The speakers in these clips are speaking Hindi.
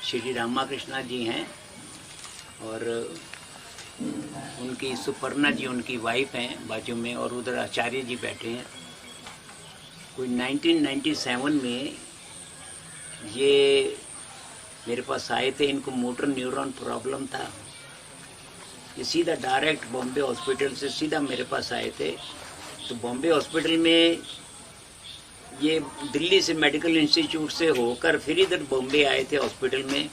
श्री रामाकृष्णा जी हैं और उनकी सुपर्णा जी उनकी वाइफ हैं बाजू में, और उधर आचार्य जी बैठे हैं। कोई 1997 में ये मेरे पास आए थे, इनको मोटर न्यूरॉन प्रॉब्लम था। ये सीधा डायरेक्ट बॉम्बे हॉस्पिटल से सीधा मेरे पास आए थे। तो बॉम्बे हॉस्पिटल में ये दिल्ली से मेडिकल इंस्टीट्यूट से होकर फिर इधर बॉम्बे आए थे हॉस्पिटल में।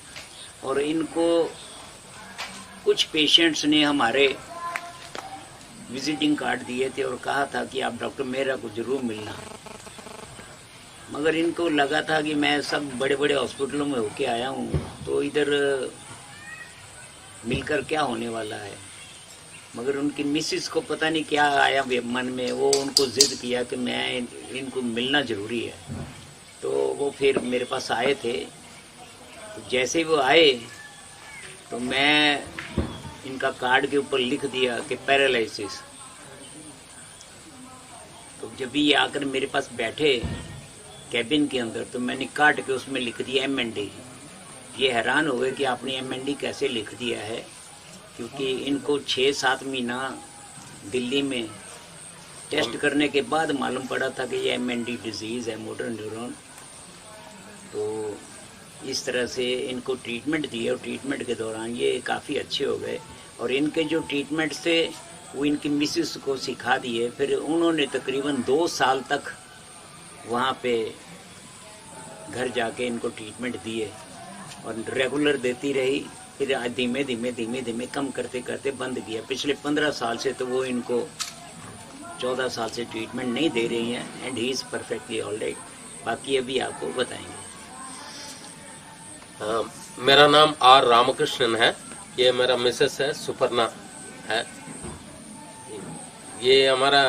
और इनको कुछ पेशेंट्स ने हमारे विजिटिंग कार्ड दिए थे और कहा था कि आप डॉक्टर मेहरा को जरूर मिलना। मगर इनको लगा था कि मैं सब बड़े बड़े हॉस्पिटलों में होके आया हूँ, तो इधर मिलकर क्या होने वाला है। मगर उनकी मिसिस को पता नहीं क्या आया मन में, वो उनको जिद किया कि मैं इनको मिलना ज़रूरी है। तो वो फिर मेरे पास आए थे। तो जैसे ही वो आए तो मैं इनका कार्ड के ऊपर लिख दिया कि पैरालिसिस। तो जब भी ये आकर मेरे पास बैठे कैबिन के अंदर, तो मैंने काट के उसमें लिख दिया MND। ये हैरान हो गए कि आपने MND कैसे लिख दिया है, क्योंकि इनको 6-7 महीना दिल्ली में टेस्ट करने के बाद मालूम पड़ा था कि ये MND डिजीज़ है, मोटर न्यूरॉन। तो इस तरह से इनको ट्रीटमेंट दिए और ट्रीटमेंट के दौरान ये काफ़ी अच्छे हो गए। और इनके जो ट्रीटमेंट से वो इनकी मिसेस को सिखा दिए। फिर उन्होंने तकरीबन 2 साल तक वहाँ पे घर जाके इनको ट्रीटमेंट दिए और रेगुलर देती रही। फिर धीमे धीमे कम करते करते बंद किया। पिछले 15 साल से तो वो इनको 14 साल से ट्रीटमेंट नहीं दे रही हैं and he is perfectly alright. बाकी अभी आपको बताएंगे। मेरा नाम R रामकृष्णन है। ये मेरा मिसेस है, सुपर्णा है। ये हमारा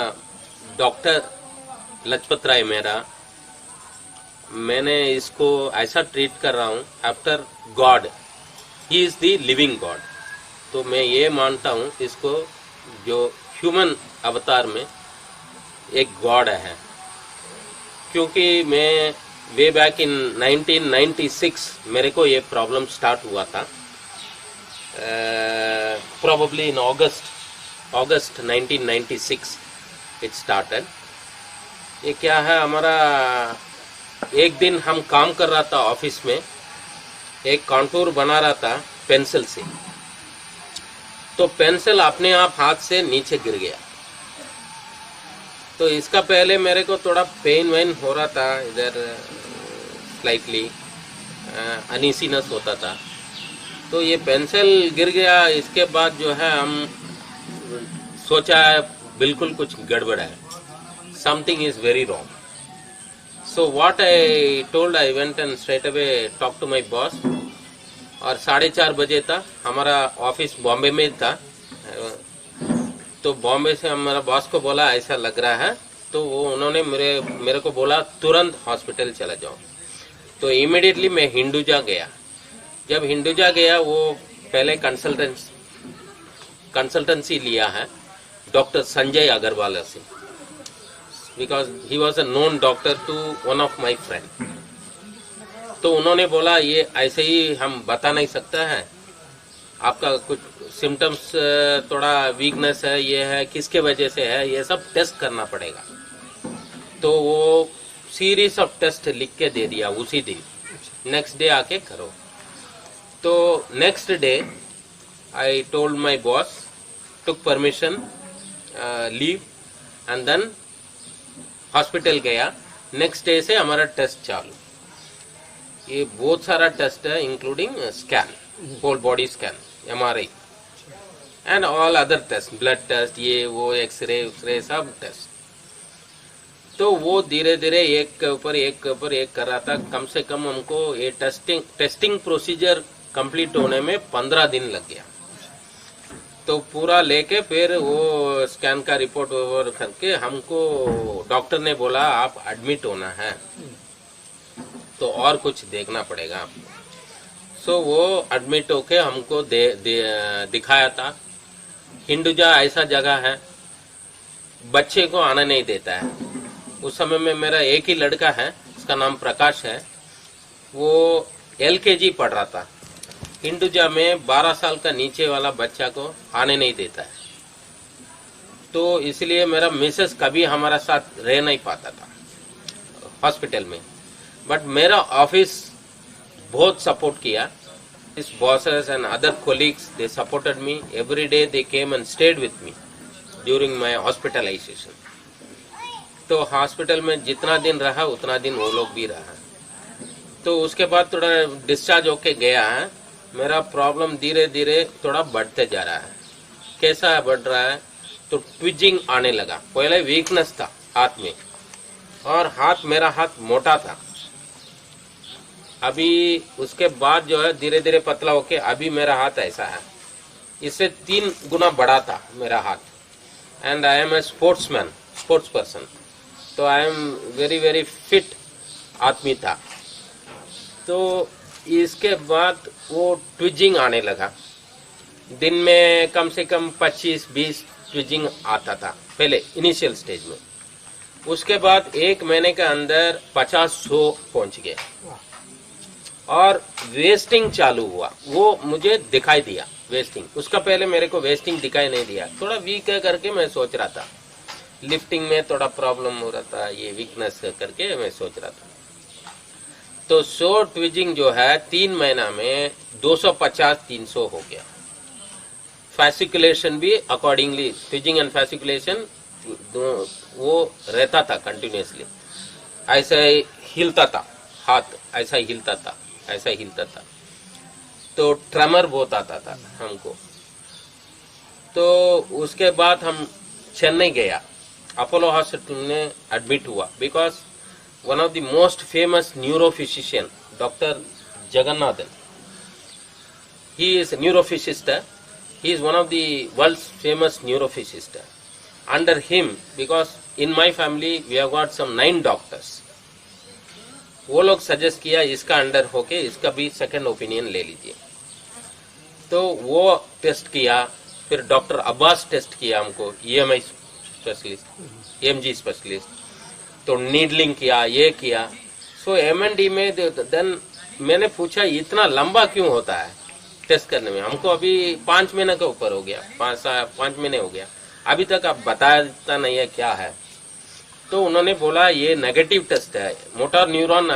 डॉक्टर लजपत राय मेहरा। मैंने इसको ऐसा ट्रीट कर रहा हूँ after God, he is the living God. तो मैं ये मानता हूँ इसको जो ह्यूमन अवतार में एक गॉड है। क्योंकि मैं वे बैक इन 1996 मेरे को ये प्रॉब्लम स्टार्ट हुआ था, probably in August 1996 it started. ये क्या है, हमारा एक दिन हम काम कर रहा था ऑफिस में, एक कॉन्टूर बना रहा था पेंसिल से, तो पेंसिल अपने आप हाथ से नीचे गिर गया। तो इसका पहले मेरे को थोड़ा पेन वेन हो रहा था, इधर स्लाइटली अनईसीनेस होता था। तो ये पेंसिल गिर गया। इसके बाद जो है हम सोचा है बिल्कुल कुछ गड़बड़ है, something is very wrong. So what I told, I went and straight away talked to my boss। और 4:30 बजे था, हमारा ऑफिस बॉम्बे में था। तो बॉम्बे से हमारा बॉस को बोला ऐसा लग रहा है, तो वो उन्होंने मेरे को बोला तुरंत हॉस्पिटल चला जाओ। तो इमीडिएटली मैं हिंदुजा गया। जब हिंदुजा गया, वो पहले कंसल्टेंसी लिया है डॉक्टर संजय अग्रवाल से, because he was a known doctor to one of my friend। तो उन्होंने बोला ये ऐसे ही हम बता नहीं सकता है, आपका कुछ सिम्टम्स थोड़ा वीकनेस है, ये है किसके वजह से है, ये सब टेस्ट करना पड़ेगा। तो वो सीरीज ऑफ टेस्ट लिख के दे दिया उसी दिन, नेक्स्ट डे आके करो। तो next day I told my boss, took permission, leave and then hospital गया। नेक्स्ट डे से हमारा टेस्ट चालू। ये बहुत सारा टेस्ट है, including scan, whole body scan, MRI and all other test, blood test, ये वो एक्सरे सब टेस्ट। तो वो धीरे धीरे एक के ऊपर एक कर रहा था। कम से कम हमको ये टेस्टिंग प्रोसीजर कंप्लीट होने में 15 दिन लग गया। तो पूरा लेके फिर वो स्कैन का रिपोर्ट ओवर करके हमको डॉक्टर ने बोला आप एडमिट होना है, तो और कुछ देखना पड़ेगा आपको। सो वो एडमिट होके हमको दिखाया था। हिंदुजा ऐसा जगह है बच्चे को आना नहीं देता है। उस समय में मेरा एक ही लड़का है, उसका नाम प्रकाश है, वो LKG पढ़ रहा था हिंदुजा में 12 साल का नीचे वाला बच्चा को आने नहीं देता है, तो इसलिए मेरा मिसेस कभी हमारा साथ रह नहीं पाता था हॉस्पिटल में। बट मेरा ऑफिस बहुत सपोर्ट किया, his bosses and other colleagues, they supported me every day. They came and stayed with me during my hospitalization. तो हॉस्पिटल में जितना दिन रहा उतना दिन वो लोग भी रहा। तो उसके बाद थोड़ा डिस्चार्ज होके गया है, मेरा प्रॉब्लम धीरे धीरे थोड़ा बढ़ते जा रहा है। कैसा बढ़ रहा है? तो ट्विजिंग आने लगा। पहले वीकनेस था हाथ में, और मेरा हाथ मोटा था। अभी उसके बाद जो है धीरे धीरे पतला होके अभी मेरा हाथ ऐसा है। इससे 3 गुना बड़ा था मेरा हाथ। And I am a sportsman, sports person, तो I am very very fit आदमी था। तो इसके बाद वो ट्विजिंग आने लगा। दिन में कम से कम 25-20 ट्विजिंग आता था पहले इनिशियल स्टेज में। उसके बाद 1 महीने के अंदर 50-100 पहुंच गए, और वेस्टिंग चालू हुआ। वो मुझे दिखाई दिया वेस्टिंग। उसका पहले मेरे को वेस्टिंग दिखाई नहीं दिया। थोड़ा वीक है करके मैं सोच रहा था, लिफ्टिंग में थोड़ा प्रॉब्लम हो रहा था, ये वीकनेस करके मैं सोच रहा था। तो 100 ट्विजिंग जो है 3 महीना में 250-300 हो गया। फैसिकुलेशन भी अकॉर्डिंगली, ट्विजिंग एंड फैसिकुलेशन वो रहता था कंटिन्यूसली। ऐसा हिलता था हाथ, ऐसा हिलता था, ऐसा हिलता था। तो ट्रेमर बहुत आता था हमको। तो उसके बाद हम चेन्नई गया, अपोलो हॉस्पिटल में एडमिट हुआ। Because one of the most famous neuro physician doctor Jagannathan, he is a neurophysicist. He is one of the world's famous neurophysicists. Under him, because in my family we have got some 9 doctors, वो लोग सजेस्ट किया इसका अंडर होके इसका भी सेकंड ओपिनियन ले लीजिए। तो वो टेस्ट किया, फिर डॉक्टर अब्बास टेस्ट किया हमको, EMI स्पेशलिस्ट, EMG स्पेशलिस्ट। तो नीडलिंग किया, ये किया। सो MND में देन मैंने पूछा इतना लंबा क्यों होता है टेस्ट करने में? हमको अभी 5 महीने के ऊपर हो गया, 5 महीने हो गया, अभी तक आप बताता नहीं है क्या है। तो उन्होंने बोला ये नेगेटिव टेस्ट है, मोटर न्यूरॉन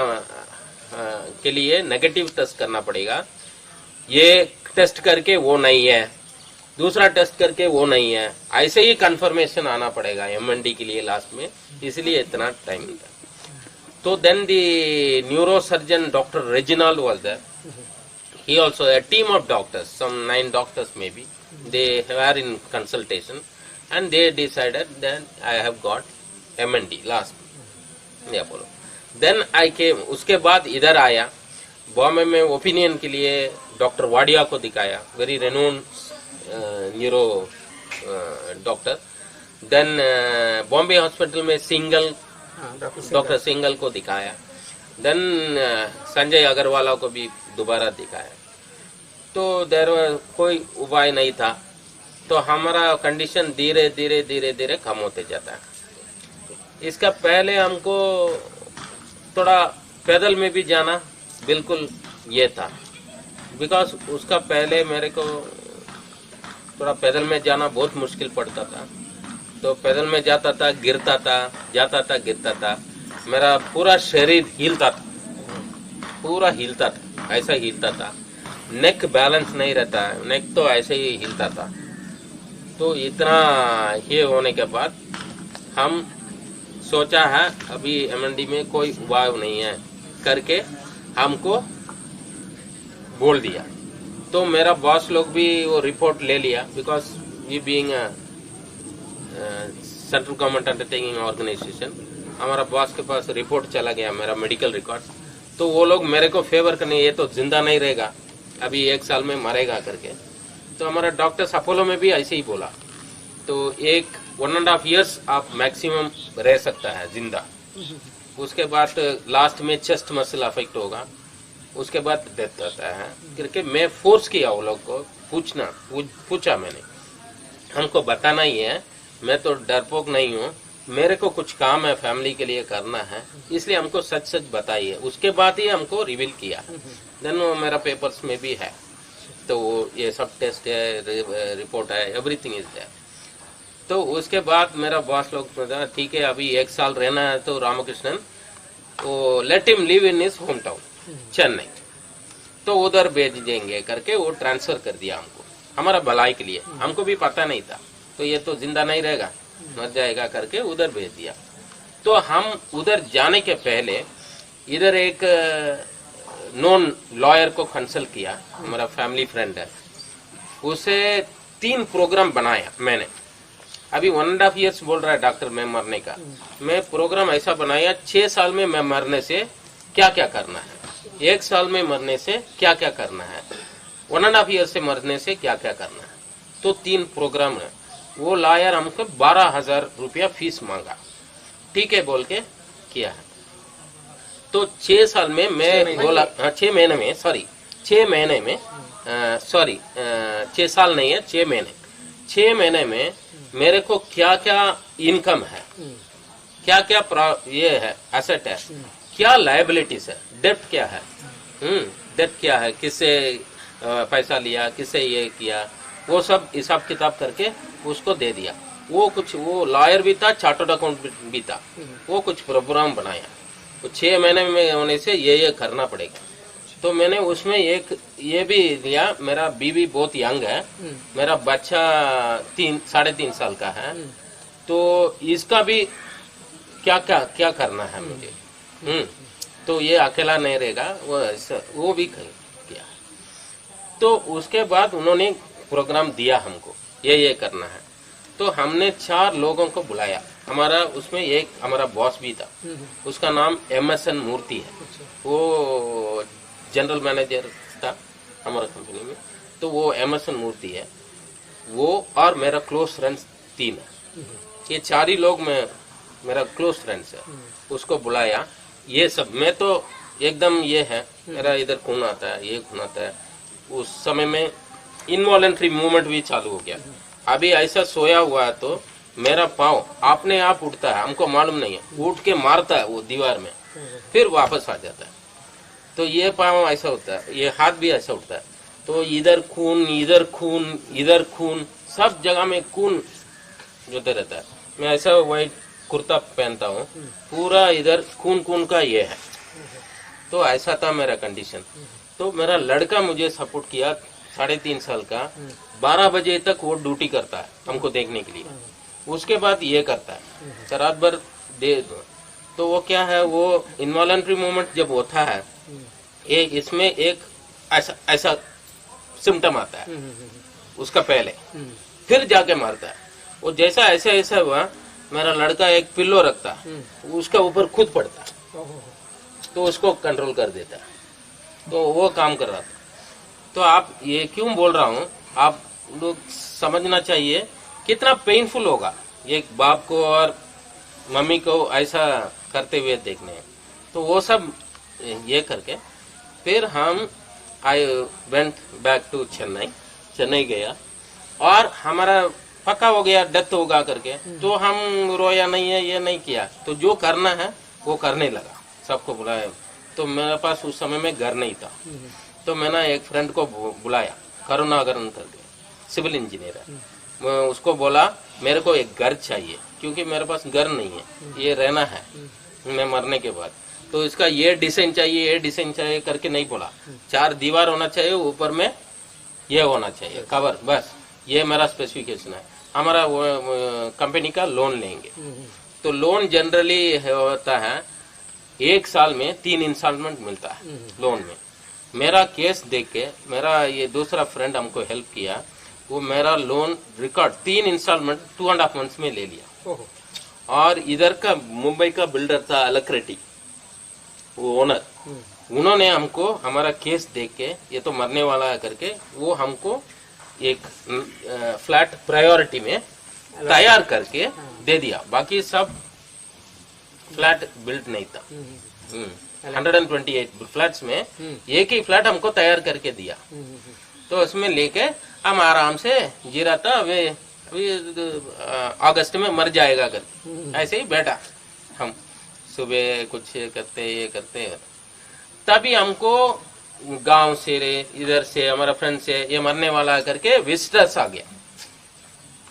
के लिए नेगेटिव टेस्ट करना पड़ेगा। ये टेस्ट करके वो नहीं है, दूसरा टेस्ट करके वो नहीं है, ऐसे ही कंफर्मेशन आना पड़ेगा MND के लिए लास्ट में, इसलिए इतना टाइम था। तो then the neuro surgeon doctor Reginald was there. He also a team of doctors, some 9 doctors maybe, they were in consultation and they decided that I have got MND last in Apollo. Then I came, उसके बाद इधर आया बॉम्बे में ओपिनियन के लिए डॉक्टर वाडिया को दिखाया, very renowned neuro doctor. Then Bombay hospital में सिंगल डॉक्टर सिंगल को दिखाया। देन संजय अग्रवाला को भी दोबारा दिखाया। तो देर कोई उपाय नहीं था। तो हमारा कंडीशन धीरे धीरे धीरे धीरे कम होते जाता है। इसका पहले हमको थोड़ा पैदल में भी जाना बिल्कुल ये था, बिकॉज उसका पहले मेरे को थोड़ा पैदल में जाना बहुत मुश्किल पड़ता था। तो पैदल में जाता था, गिरता था, जाता था, गिरता था। मेरा पूरा शरीर हिलता था, पूरा हिलता था, ऐसा हिलता था। नेक बैलेंस नहीं रहता है, नेक तो ऐसे ही हिलता था। तो इतना ये होने के बाद हम सोचा है अभी MND में कोई उपाय नहीं है करके हमको बोल दिया। तो मेरा बॉस लोग भी वो रिपोर्ट ले लिया, because we being central government undertaking organisation, हमारा बॉस के पास रिपोर्ट चला गया, मेरा मेडिकल रिकॉर्ड। तो वो लोग मेरे को फेवर करने, ये तो जिंदा नहीं रहेगा, अभी 1 साल में मरेगा करके। तो हमारा डॉक्टर्स अपोलो में भी ऐसे ही बोला। तो 1.5 years आप मैक्सिमम रह सकता है जिंदा, उसके बाद लास्ट में चेस्ट मसल अफेक्ट होगा, उसके बाद डेथ होता है करके मैं फोर्स किया वो लोग को पूछा मैंने, हमको बताना ही है, मैं तो डरपोक नहीं हूँ, मेरे को कुछ काम है फैमिली के लिए करना है, इसलिए हमको सच सच बताइए। उसके बाद ही हमको रिवील किया। देन वो मेरा पेपर्स में भी है तो वो ये सब टेस्ट है, रिपोर्ट है, एवरीथिंग इज देयर। तो उसके बाद मेरा बॉस लोग बोला ठीक है अभी 1 साल रहना है तो रामकृष्णन वो let him live in his home town Chennai, तो उधर भेज देंगे करके वो ट्रांसफर कर दिया हमको, हमारा भलाई के लिए। हमको भी पता नहीं था, तो ये तो जिंदा नहीं रहेगा, मर जाएगा करके उधर भेज दिया। तो हम उधर जाने के पहले इधर एक नॉन लॉयर को कंसल्ट किया, हमारा फैमिली फ्रेंड है, उसे 3 प्रोग्राम बनाया मैंने। अभी 1.5 ईयर्स बोल रहा है डॉक्टर मैं मरने का, मैं प्रोग्राम ऐसा बनाया 6 साल में मैं मरने से क्या क्या करना है, 1 साल में मरने से क्या क्या करना है, 1.5 ईयर से मरने से क्या क्या करना है। तो 3 प्रोग्राम है। वो लॉयर हमको 12,000 रुपया फीस मांगा, ठीक है बोल के किया है। तो 6 साल में मैं बोला 6 महीने में 6 साल नहीं है 6 महीने, 6 महीने में मेरे को क्या क्या इनकम है, क्या क्या ये है एसेट है, क्या लायबिलिटीज है, डेब्ट क्या है, डेब्ट क्या है, किससे पैसा लिया, किससे ये किया, वो सब हिसाब किताब करके उसको दे दिया। वो लॉयर भी था, चार्टर्ड अकाउंट भी था, वो कुछ प्रोग्राम बनाया। वो 6 महीने में होने से ये करना पड़ेगा। तो मैंने उसमें एक ये भी लिया, मेरा बीवी बहुत यंग है, मेरा बच्चा 3.5 साल का है, तो इसका भी क्या करना है मुझे। तो ये अकेला नहीं रहेगा, वो भी किया। तो उसके बाद उन्होंने प्रोग्राम दिया हमको, ये करना है। तो हमने 4 लोगों को बुलाया, हमारा उसमें एक हमारा बॉस भी था, उसका नाम MSN मूर्ति है, वो जनरल मैनेजर था हमारा कंपनी में। तो वो MSN मूर्ति है, वो और मेरा क्लोज फ्रेंड्स 3 है, ये 4 ही लोग मेरा क्लोज फ्रेंड्स है। उसको बुलाया, ये सब मैं तो एकदम ये है, मेरा इधर खून आता है, ये खून आता है। उस समय में इनवॉलेंट्री मूवमेंट भी चालू हो गया। अभी ऐसा सोया हुआ है तो मेरा पाँव अपने आप उठता है, हमको मालूम नहीं है, उठ के मारता है वो दीवार में, फिर वापस आ जाता है। तो ये पाँव ऐसा होता है, ये हाथ भी ऐसा उठता है। तो इधर खून, इधर खून, इधर खून, सब जगह में खून जोते रहता है। मैं ऐसा व्हाइट कुर्ता पहनता हूँ, पूरा इधर खून का ये है। तो ऐसा था मेरा कंडीशन। तो मेरा लड़का मुझे सपोर्ट किया, 3.5 साल का, 12 बजे तक वो ड्यूटी करता है हमको देखने के लिए। उसके बाद ये करता है रात भर दे। तो वो क्या है, वो इनवॉलंटरी मूवमेंट जब होता है, इसमें एक ऐसा सिम्टम आता है उसका पहले, फिर जाके मारता है। वो जैसा ऐसा हुआ, मेरा लड़का एक पिल्लो रखता है, उसका ऊपर खुद पड़ता है, तो उसको कंट्रोल कर देता है। तो वो काम कर रहा था। तो आप ये क्यों बोल रहा हूँ, आप लोग समझना चाहिए कितना पेनफुल होगा एक बाप को और मम्मी को ऐसा करते हुए देखने। तो वो सब ये करके फिर हम I went back to Chennai गया, और हमारा पक्का हो गया डेथ होगा करके। तो हम रोया नहीं है, ये नहीं किया, तो जो करना है वो करने लगा, सबको बुलाया। तो मेरे पास उस समय में घर नहीं था, तो मैंने एक फ्रेंड को बुलाया, करुणाकरण करके, सिविल इंजीनियर है। मैं उसको बोला मेरे को एक घर चाहिए, क्योंकि मेरे पास घर नहीं है, ये रहना है मैं मरने के बाद। तो इसका ये डिजाइन चाहिए करके नहीं बोला, 4 दीवार होना चाहिए, ऊपर में ये होना चाहिए कवर, बस ये मेरा स्पेसिफिकेशन है। हमारा कंपनी का लोन लेंगे। तो लोन जनरली होता है 1 साल में 3 इंस्टॉलमेंट मिलता है लोन में। मेरा केस देख के मेरा ये दूसरा फ्रेंड हमको हेल्प किया, वो मेरा लोन रिकॉर्ड 3 इंस्टॉलमेंट 2.5 मंथ्स में ले लिया। और इधर का मुंबई का बिल्डर था अलकरेटी, वो ओनर, उन्होंने हमको हमारा केस देख के ये तो मरने वाला है करके वो हमको एक फ्लैट प्रायोरिटी में तैयार करके दे दिया। बाकी सब फ्लैट बिल्ड नहीं था। 128 फ्लैट्स में एक ही फ्लैट हमको तैयार करके दिया। तो उसमें लेके हम आराम से जी रहा था। अभी अगस्त में मर जाएगा करके ऐसे ही बैठा। हम सुबह कुछ करते ये करते, तभी हमको गांव से रे इधर से हमारा फ्रेंड से ये मरने वाला है करके विजिटर्स आ गया।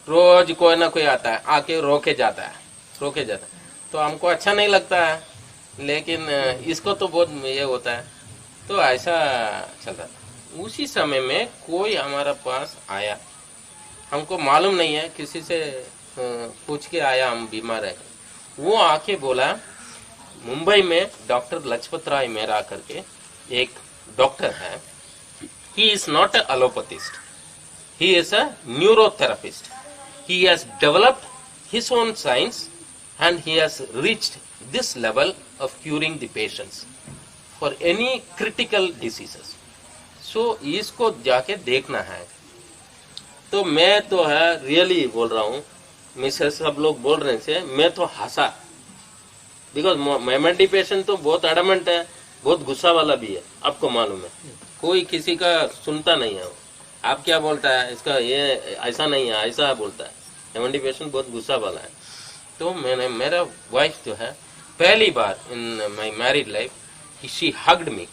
रोज कोई ना कोई आता है, आके रोके जाता है। तो हमको अच्छा नहीं लगता है, लेकिन इसको तो बहुत ये होता है, तो ऐसा चल रहा था। उसी समय में कोई हमारा पास आया, हमको मालूम नहीं है, किसी से पूछ के आया हम बीमार है। वो आके बोला मुंबई में डॉक्टर लजपत राय मेहरा करके एक डॉक्टर है, he is not a allopathist, he is a neurotherapist, he has developed his own science and he has reached this level of curing the patients for any critical diseases. So इसको जाके देखना है। तो मैं तो है रियली बोल रहा हूँ, मिसेस सब लोग बोल रहे थे, मैं तो हंसा, बिकॉज मेमेंटी पेशेंट तो बहुत एडमेंट है, बहुत गुस्सा वाला भी है, आपको मालूम है, कोई किसी का सुनता नहीं है। आप क्या बोलता है, इसका ये ऐसा नहीं है, ऐसा बोलता है। मेमेंटी पेशेंट बहुत गुस्सा वाला है। तो मैंने, मेरा वाइफ जो है पहली बार in my married life she hugged me,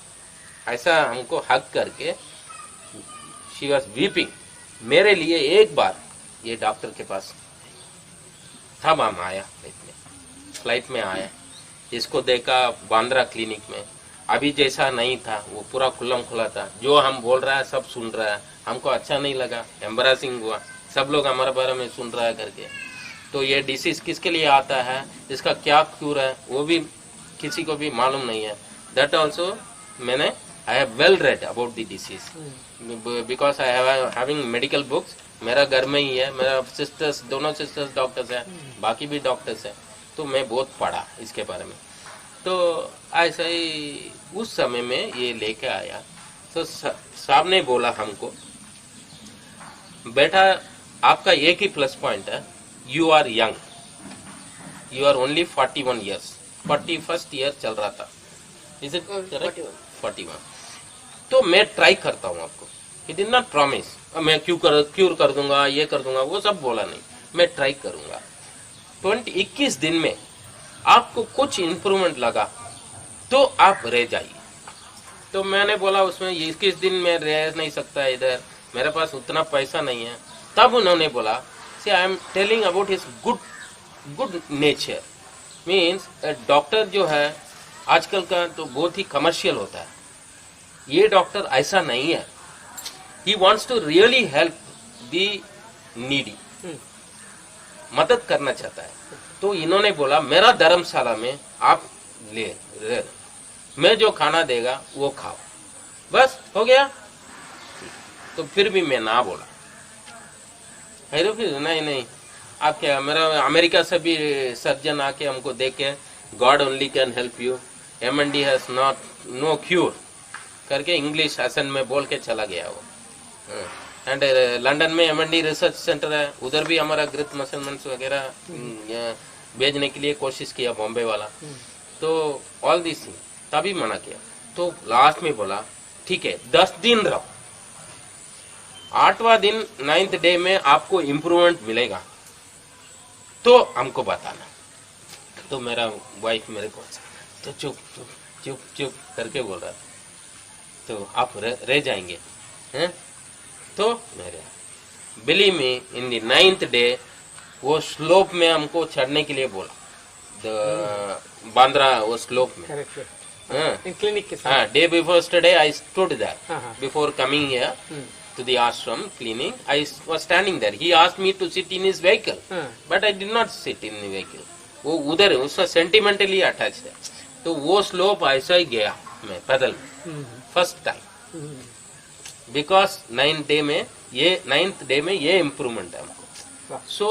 ऐसा हमको हग करके शी वॉज वीपिंग मेरे लिए। एक बार ये डॉक्टर के पास तब हम आया, फ्लाइट में आया, इसको देखा बांद्रा क्लिनिक में, अभी जैसा नहीं था, वो पूरा खुल्लम खुला था, जो हम बोल रहा है सब सुन रहा है। हमको अच्छा नहीं लगा, एम्बैरेसिंग हुआ, सब लोग हमारे बारे में सुन रहा है करके। तो ये डिसीज किसके लिए आता है, इसका क्या क्यूर है, वो भी किसी को भी मालूम नहीं है। दैट ऑल्सो मैंने I have well read about the disease, because I have having medical books, मेरा घर में ही है, मेरा सिस्टर्स, दोनों सिस्टर्स डॉक्टर्स हैं, बाकी भी डॉक्टर्स हैं, तो मैं बहुत पढ़ा इसके बारे में। तो ऐसा ही उस समय में ये लेके आया, तो साहब ने बोला हमको, बेटा आपका एक ही प्लस पॉइंट है, you are young, you are only 41 years, 41st year चल रहा था, इज इट करेक्ट? 41। तो मैं ट्राई करता हूँ आपको, ही डिड नॉट प्रॉमिस मैं क्यूर कर दूंगा, ये कर दूंगा, वो सब बोला नहीं, मैं ट्राई करूंगा। 21 दिन में आपको कुछ इंप्रूवमेंट लगा तो आप रह जाइए। तो मैंने बोला उसमें 21 दिन में रह नहीं सकता इधर, मेरे पास उतना पैसा नहीं है। तब उन्होंने बोला, see I am telling about his good nature, means doctor जो है आजकल का तो बहुत ही कमर्शियल होता है, ये डॉक्टर ऐसा नहीं है, he wants to really help the needy, मदद करना चाहता है। तो इन्होंने बोला मेरा धर्मशाला में आप ले, मैं जो खाना देगा वो खाओ, बस हो गया। तो फिर भी मैं ना बोला, है फिर नहीं आप क्या, मेरा अमेरिका से भी सर्जन आके हमको देखे, God only can help you, M&D has not know cure करके इंग्लिश एसेंट में बोल के चला गया वो। एंड लंदन में M&D रिसर्च सेंटर है, उधर भी हमारा ग्रित मसलमेंट्स वगैरह भेजने के लिए कोशिश किया बॉम्बे वाला, तो ऑल दिस थिंग तभी मना किया। तो लास्ट में बोला ठीक है 10 दिन रहो, 8वां दिन 9th डे में आपको इम्प्रूवमेंट मिलेगा तो हमको बताना। तो मेरा वाइफ मेरे को तो चुप करके बोल रहा, तो आप रह जाएंगे हैं? तो मेरे believe me in the 9th day वो स्लोप में हमको चढ़ने के लिए बोला, बांद्रा वो स्लोप में क्लिनिक के साथ। Day before yesterday I stood there before coming here to the ashram cleaning. I was standing there. He asked me to sit in his vehicle, but I did not sit in the vehicle. वो उधर उसका सेंटिमेंटली अटैच है, तो वो स्लोप ऐसा ही गया मैं पैदल first time, because 9th day में ये इम्प्रूवमेंट है हमको। सो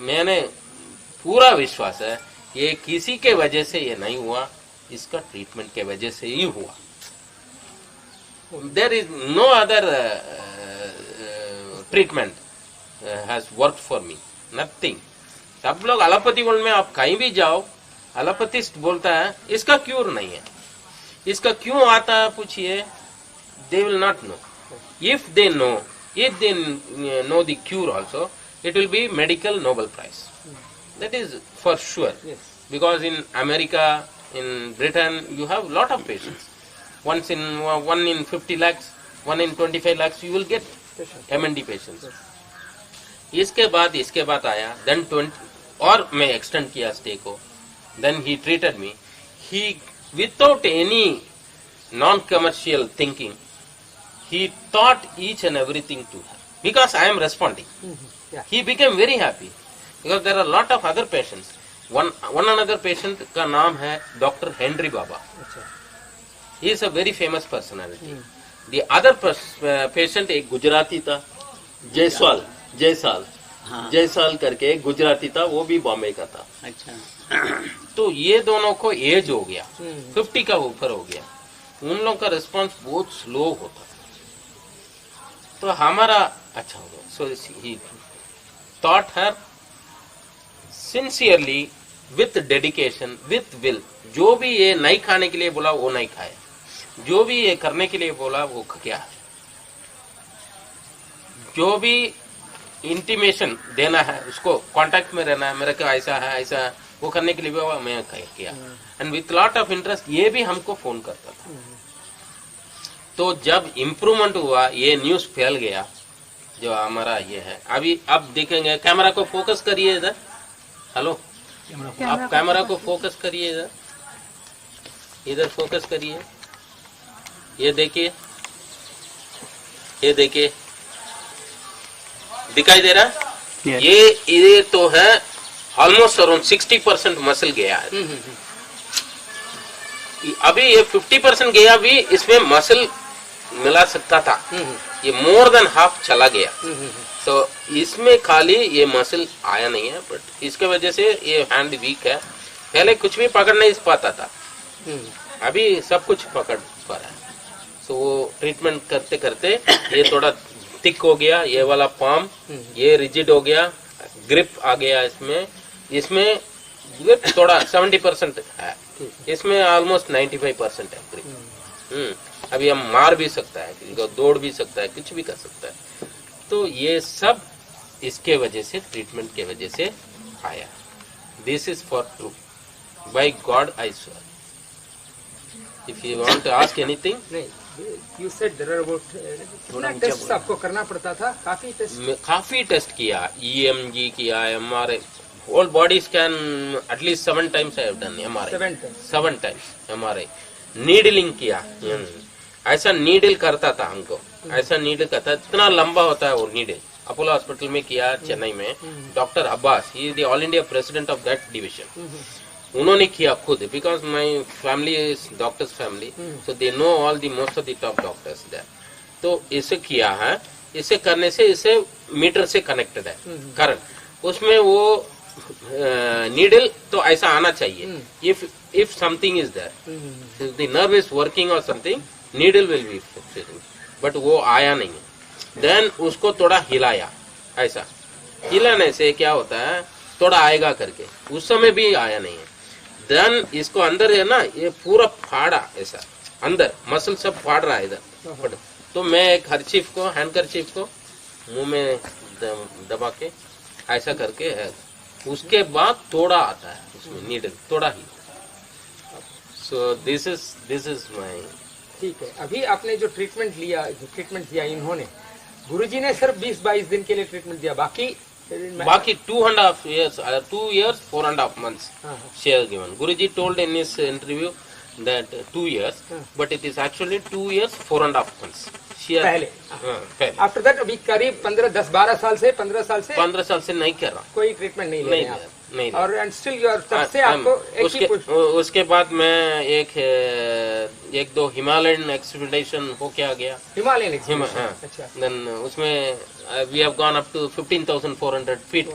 मैंने पूरा विश्वास है ये किसी के वजह से ये नहीं हुआ, इसका ट्रीटमेंट के वजह से ही हुआ। There is no other treatment has worked for me, nothing. सब लोग एलोपैथी वर्ल्ड में आप कहीं भी जाओ, एलोपैथिस्ट बोलता है इसका क्यूर नहीं है, इसका क्यों आता है पूछिए, they will not know. If they know the cure also, it will be medical Nobel Prize. That is for sure. Yes. Because in America, in Britain, you have lot of patients. one in 50 lakhs, one in 25 lakhs, you will get MND patients. इसके बाद आया, then 20 और मैं extend किया stay को, then he treated me. He, without any non-commercial thinking, he taught each and everything to her because I am responding. Yeah. He became very happy because there are a lot of other patients. One another patient का नाम है Dr. Henry Baba. He is a very famous personality. The other patient एक गुजराती था, जयसाल करके एक गुजराती था, वो भी बॉम्बे का था. अच्छा. तो ये दोनों को एज हो गया, 50 का ऊपर हो गया. उन लोगों का रिस्पांस बहुत स्लो होता, तो हमारा अच्छा हो गया. सो ही taught her sincerely, with dedication, with will. जो भी ये नहीं खाने के लिए बोला वो नहीं खाया, जो भी ये करने के लिए बोला वो किया, जो भी इंटीमेशन देना है उसको कांटेक्ट में रहना है, मेरे को ऐसा है ऐसा है, वो करने के लिए भी मैं किया. And with lot of interest ये भी हमको फोन करता था. तो जब इम्प्रूवमेंट हुआ, ये न्यूज फैल गया जो हमारा ये है. अभी अब देखेंगे, कैमरा को फोकस करिए इधर. हेलो, आप कैमरा को फोकस करिए इधर, इधर फोकस करिए. ये देखिए, ये देखिए, दिखाई दे रहा है? ये तो है ऑलमोस्ट अराउंड 60% मसल गया है. अभी ये 50% गया भी, इसमें मसल मिला सकता था. ये मोर देन हाफ चला गया. तो इसमें खाली ये मसल आया नहीं है, बट इसके वजह से ये हैंड वीक है. पहले कुछ भी पकड़ नहीं पाता था, अभी सब कुछ पकड़ पा रहा है. तो वो ट्रीटमेंट करते करते ये थोड़ा थिक हो गया, ये वाला पाम ये रिजिड हो गया, ग्रिप आ गया. इसमें ग्रिप थोड़ा 70% है, इसमें ऑलमोस्ट 95% है ग्रिप. अभी हम मार भी सकता है, दौड़ भी सकता है, कुछ भी कर सकता है. तो ये सब इसके वजह से, ट्रीटमेंट के वजह से आया. This is for true, by god I swear. If you want to ask anything. You said there are about कितना टेस्ट आपको करना पड़ता था? काफी टेस्ट किया, EMG किया, MRI, whole body scan at least 7 times I have done MRI. 7 times MRI. Needling किया, ऐसा नीडल करता था हमको, ऐसा नीडल करता, इतना लंबा होता है वो नीडल. अपोलो हॉस्पिटल में किया, चेन्नई में. Doctor Abbas, he is the all India president of that division. उन्होंने किया खुद, because my family is doctors family, so they know all the most of the top doctors there. तो इसे किया है. इसे करने से इसे मीटर से कनेक्टेड है करंट, उसमें वो नीडल तो ऐसा आना चाहिए. If something is there, the nerve is working और something, needle will be fitting, but वो आया नहीं. देन उसको थोड़ा हिलाया, ऐसा हिलाने से क्या होता है, थोड़ा आएगा करके, उस समय भी आया नहीं है. देन इसको अंदर है ना, ये पूरा फाड़ा, ऐसा अंदर मसल सब फाड़ रहा है इधर. तो मैं एक हरचीफ को, हैंडकरचीफ को मुंह में दबा के ऐसा करके है, उसके बाद थोड़ा आता है उसमें नीडल, थोड़ा ही. So this is my. ठीक है. अभी आपने जो ट्रीटमेंट दिया इन्होंने, गुरुजी ने सिर्फ 20-22 दिन के लिए ट्रीटमेंट दिया, बाकी 2.5 years, 2 years 4.5 months she has given. Guruji told in his interview that 2 years, but it is actually 2 years 4.5 months. पहले. आफ्टर दैट अभी करीब 15 साल से 15 साल से नहीं कर रहा, कोई ट्रीटमेंट नहीं ले रहे नहीं. और एंड स्टिल यू आर, तब से आपको उसके बाद मैं एक दो हिमालयन एक्सपीडिशन हो के आ गया. हिमालयन एक्सपीडिशन, अच्छा. देन उसमें we have gone up to 15,400 feet.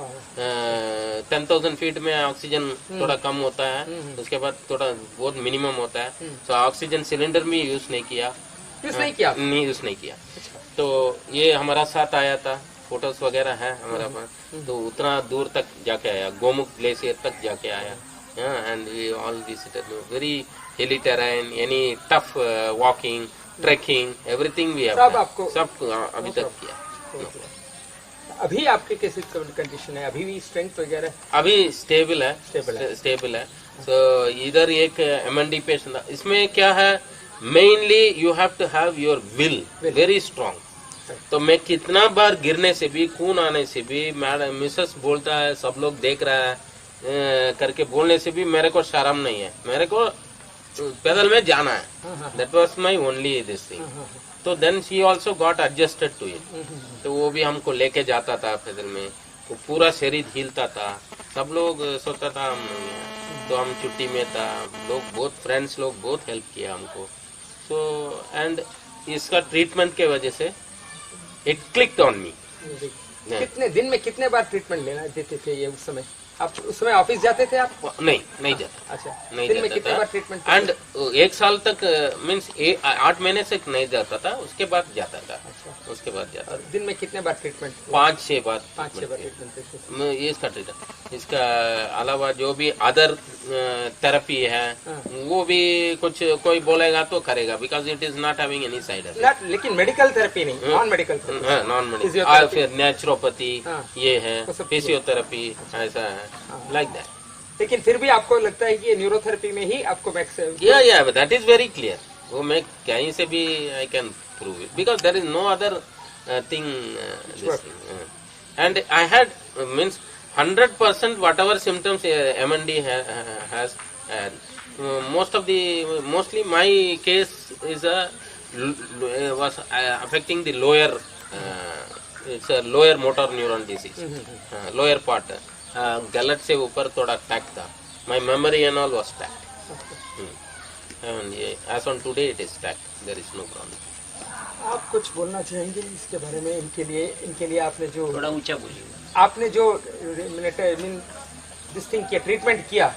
10,000 feet में ऑक्सीजन थोड़ा कम होता है, उसके बाद थोड़ा बहुत मिनिमम होता है. तो ऑक्सीजन सिलेंडर में यूज नहीं किया. तो ये हमारा साथ आया था, फोटोज वगैरह है हमारा पास. तो उतना दूर तक जाके आया, गोमुख ग्लेशियर तक जाके आया. And we all visited very hilly terrain, any tough walking, trekking, everything we have, सब अभी तक किया. अभी आपके कैसे कंडीशन है? अभी भी स्ट्रेंथ वगैरह अभी स्टेबल है. सो इधर एक MND पेशेंट, इसमें क्या है, mainly you have to have your will very strong. तो मैं कितना बार गिरने से भी, खून आने से भी, मैडम मिसेस बोलता है सब लोग देख रहा है करके बोलने से भी मेरे को शर्म नहीं है, मेरे को पैदल में जाना है। That was my only this thing. तो then she also got adjusted to it. तो वो भी हमको लेके जाता था पैदल में, वो पूरा शरीर हिलता था, सब लोग सोचता था हम नहीं हैं। तो हम छुट्टी में था, लोग बहुत फ्रेंड्स लोग बहुत हेल्प किया हमको। सो एंड इसका ट्रीटमेंट के वजह से इट क्लिक्ड ऑन मी। कितने दिन में कितने बार ट्रीटमेंट लेना देते थे ये उस समय? आप उस समय ऑफिस जाते थे आप? नहीं जाता। अच्छा, नहीं दिन में जाता कितने था। बार ट्रीटमेंट? एंड 1 साल तक मीन्स 8 महीने से नहीं जाता था, उसके बाद जाता था। अच्छा। उसके बाद जाता था। दिन में कितने बार ट्रीटमेंट? 5-6 बार। 5-6 बार ट्रीटमेंट देते थे। ये इसका ट्रीटमेंट, इसका अलावा जो भी अदर थेरेपी है वो भी कुछ कोई बोलेगा तो करेगा, because it is not having any side effect. लेकिन मेडिकल थेरेपी नहीं, non medical therapy. Non medical, physiotherapy. फिर नेचुरोपैथी ये है, वो सब फिजियोथेरेपी ऐसा है, लाइक दैट। लेकिन फिर भी आपको लगता है कि ये न्यूरोथेरेपी में ही आपको मैक्सिमम? या दैट इज वेरी क्लियर। वो मैं कहीं से भी I can prove it, because there is no other thing this thing. And I had means 100% whatever symptoms MND has, mostly my case is was affecting the lower, it's a lower motor neuron disease, lower part, गलत से ऊपर थोड़ा टैक था। My memory and all was tacked, and as on today it is tacked, there is no problem. आप कुछ बोलना चाहेंगे इसके बारे में? इनके लिए आपने जो थोड़ा ऊंचा बोलिए। आपने जो दिस थिंग किया, ट्रीटमेंट किया,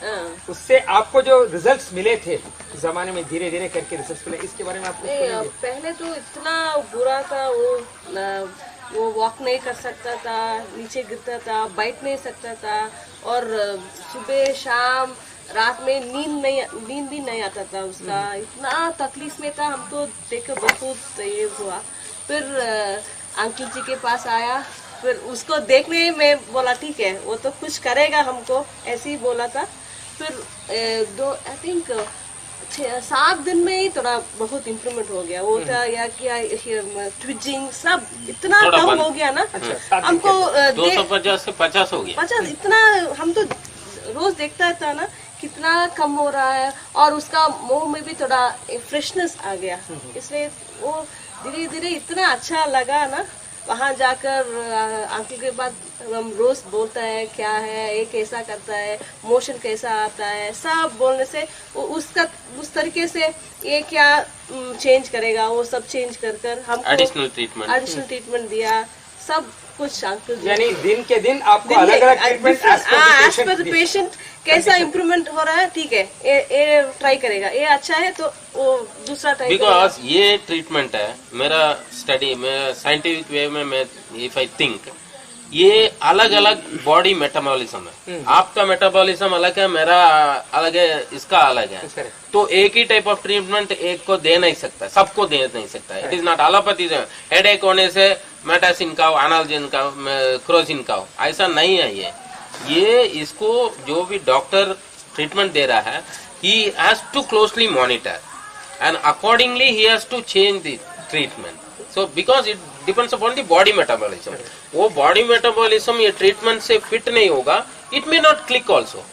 उससे आपको जो रिजल्ट्स मिले थे उस जमाने में, धीरे धीरे करके रिजल्ट्स मिले, इसके बारे में आप कुछ बोलेंगे? पहले तो इतना बुरा था, वो वॉक नहीं कर सकता था, नीचे गिरता था, बैठ नहीं सकता था, और सुबह शाम रात में नींद भी नहीं आता था उसका, इतना तकलीफ में था। हम तो देखकर बहुत ये हुआ। फिर अंकल जी के पास आया, फिर उसको देखने में बोला ठीक है वो तो कुछ करेगा हमको, ऐसे ही बोला था। फिर 7 दिन में ही थोड़ा बहुत इम्प्रूवमेंट हो गया। वो था या क्या ट्विजिंग सब इतना कम हो गया ना। हमको 250 से 50 हो गया। 50 इतना, हम तो रोज देखता था ना कितना कम हो रहा है, और उसका मुंह में भी थोड़ा फ्रेशनेस आ गया। इसलिए वो धीरे धीरे इतना अच्छा लगा ना। वहाँ जाकर अंकल के बाद हम रोज बोलता है क्या है, ये कैसा करता है, मोशन कैसा आता है, सब बोलने से वो उसका उस तरीके से ये क्या चेंज करेगा, वो सब चेंज कर हमको एडिशनल ट्रीटमेंट दिया, सब कुछ अंकल। यानी दिन के दिन आपको अलग अलग treatment as per the patient कैसा इम्प्रूवमेंट हो रहा है, ठीक है ये ट्राई करेगा, ये अच्छा है तो वो दूसरा ट्राई करेगा। बिकॉज ये ट्रीटमेंट है मेरा स्टडी में, साइंटिफिक वे में मैं इफ आई थिंक ये अलग अलग बॉडी मेटाबॉलिज्म है। आपका मेटाबॉलिज्म अलग है, मेरा अलग है, इसका अलग है। तो एक ही टाइप ऑफ ट्रीटमेंट एक को दे नहीं सकता, सबको दे नहीं सकता। It is not allopathy. Headache होने से मेटासिन खाओ, एनाल्जिन खाओ, क्रोजिन खाओ, ऐसा नहीं है। ये इसको जो भी डॉक्टर ट्रीटमेंट दे रहा है, he has to closely monitor and accordingly he has to change the treatment. So because it depends upon the body metabolism. वो बॉडी मेटाबॉलिज्म ये ट्रीटमेंट से फिट नहीं होगा, it may not click also.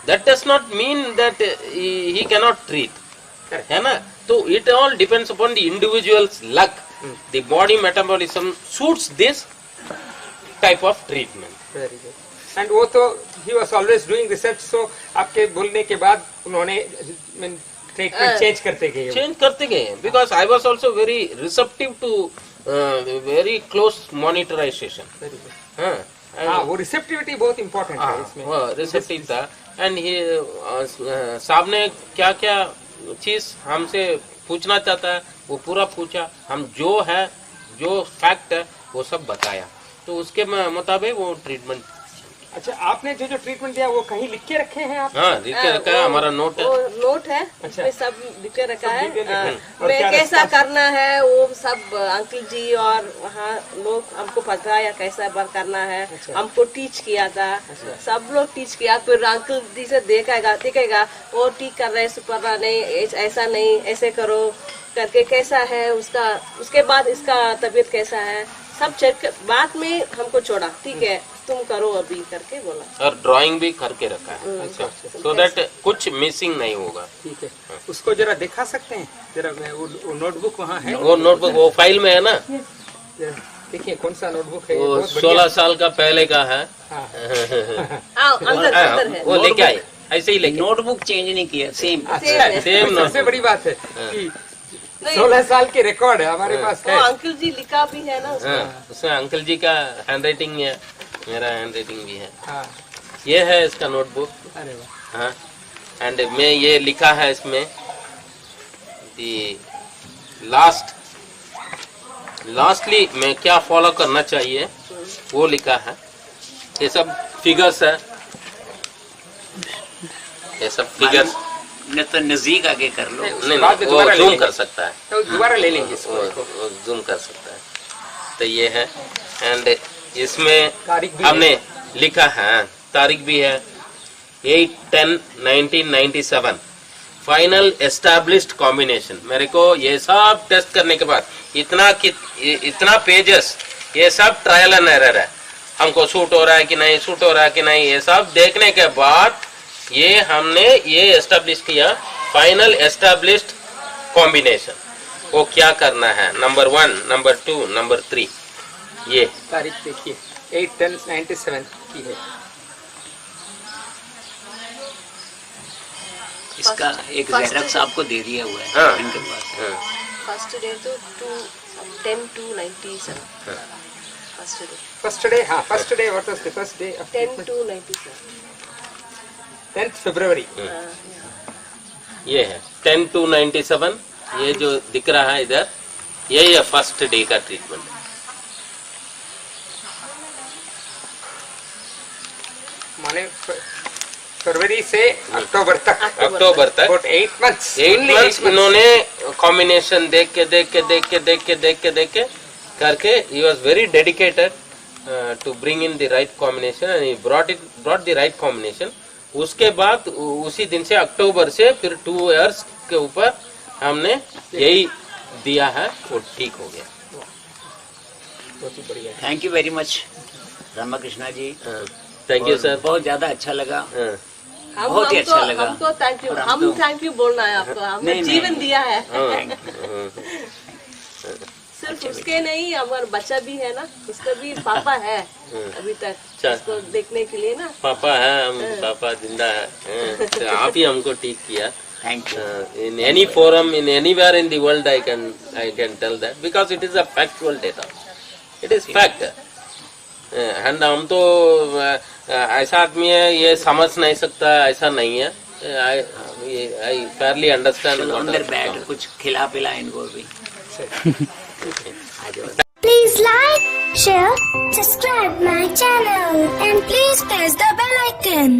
That does not mean that he can not treat, है ना। तो it all depends upon the individuals luck. The body metabolism suits this type of treatment. Very good. And वो तो he was always doing research. So आपके बोलने के बाद उन्होंने ट्रीटमेंट चेंज करते गए because I was also very receptive to very close monitorisation. वो रिसेप्टिविटी बहुत इम्पोर्टेंट है इसमें। रिसेप्टिव था। एंड साहब ने क्या क्या चीज हमसे पूछना चाहता है वो पूरा पूछा, हम जो है जो फैक्ट है वो सब बताया, तो उसके मुताबिक वो ट्रीटमेंट। अच्छा, आपने जो जो ट्रीटमेंट दिया वो कहीं लिख के रखे हैं आप? हाँ, लिख के रखा है, हमारा नोट है। वो नोट है, अच्छा। उसमें सब लिख के रखा है। सब डिटेल लिखे। और मैं क्या कैसा response? करना है वो सब अंकल जी और वहाँ लोग हमको बताया कैसा बार करना है। हमको टीच किया था, सब लोग टीच किया। फिर अंकल जी से देखेगा वो ठीक कर रहे, सुपर नहीं, ऐसा नहीं, ऐसे करो करके कैसा है उसका। उसके बाद इसका तबीयत कैसा है सब चेक बाद में हमको छोड़ा, ठीक है तुम करो अभी करके बोला। और ड्राइंग भी करके रखा है, सो दैट कुछ मिसिंग नहीं होगा। ठीक है, उसको जरा दिखा सकते हैं जरा? मैं वो नोटबुक वहाँ है, वो नोटबुक वो फाइल में है ना, जरा देखिए कौन सा नोटबुक है? वो बहुत बढ़िया। 16 साल का पहले का है। हाँ। अंदर है। वो लेके आए, ऐसे ही लेके। नोटबुक चेंज नहीं किया, सेम। अच्छा, सेम सबसे नोटबुक। बड़ी बात है कि 16 साल के रिकॉर्ड है हमारे पास वो है। अंकल जी लिखा भी है ना उसमें। हाँ, उसमें अंकल जी का हैंड राइटिंग है, मेरा हैंड राइटिंग भी है। हाँ, ये है इसका नोटबुक। अरे वाह। हाँ, एंड मैं ये लिखा है इसमें लास्टली मैं क्या फॉलो करना चाहिए वो लिखा है। ये सब फिगर्स है, ये सब फिगर्स। न तो नजदीक आगे कर लो। नहीं बाद में वो दोबारा ले जूम लेंगे। कर सकता है, तो दोबारा ले लेंगे इसको। वो जूम कर सकता है। तो ये है, एंड इसमें तारीख भी हमने लिखा है, तारीख भी है 8/10/1997, फाइनल एस्टैब्लिश्ड कॉम्बिनेशन। मेरे को ये सब टेस्ट करने के बाद इतना पेजेस, ये सब ट्रायल एंड एरर है। हमको सूट हो रहा है कि नहीं, सूट हो रहा है कि नहीं, ये सब देखने के बाद ये हमने ये एस्टैब्लिश किया, फाइनल एस्टैब्लिश्ड कॉम्बिनेशन। वो क्या करना है, नंबर 1, नंबर 2, नंबर 3। ये तारीख देखिए 8/10/97 की है। इसका एक First जेरॉक्स आपको दे दिया हुआ है हाँ। इनके पास। हाँ, फर्स्ट डे तो 10/2/97 फर्स्ट डे फर्स्ट डे, हाँ first day, what was the first day of 10/2/97 10th फरवरी। ये है 10/2/97। ये जो दिख रहा है इधर, यही है फर्स्ट डे का ट्रीटमेंट। माने फरवरी से अक्टूबर तक, अक्टूबर तक about 8 months। 8 Only months 8 months। इन्होंने कॉम्बिनेशन देख के करके he was very dedicated to bring in the right combination and he brought the right combination। उसके बाद उसी दिन से अक्टूबर से फिर 2 years के ऊपर हमने यही दिया है, वो ठीक हो गया। बहुत ही बढ़िया। Thank you very much Ramakrishna ji. Thank you sir. बहुत ज्यादा अच्छा लगा। हम बहुत ही अच्छा लगा। हमको थैंक यू, और हम थैंक यू बोलना है आपको, हमने नहीं, जीवन नहीं। दिया है। हाँ, सिर्फ उसके नहीं, हमारा बच्चा भी है ना, उसका भी पापा है अभी तक अच्छा। उसको देखने के लिए ना। पापा है, हम पापा जिंदा है। तो आप ही हमको ठीक किया। Thank you. In any forum, in anywhere in the world, I can tell that because it is a factual data. It is fact. And हम तो ऐसा आदमी है, ये समझ नहीं सकता, ऐसा नहीं है। I fairly understand. चलो अंदर बैठ, कुछ खिला पिला इनको भी। Please like, share, subscribe my channel and please press the bell icon.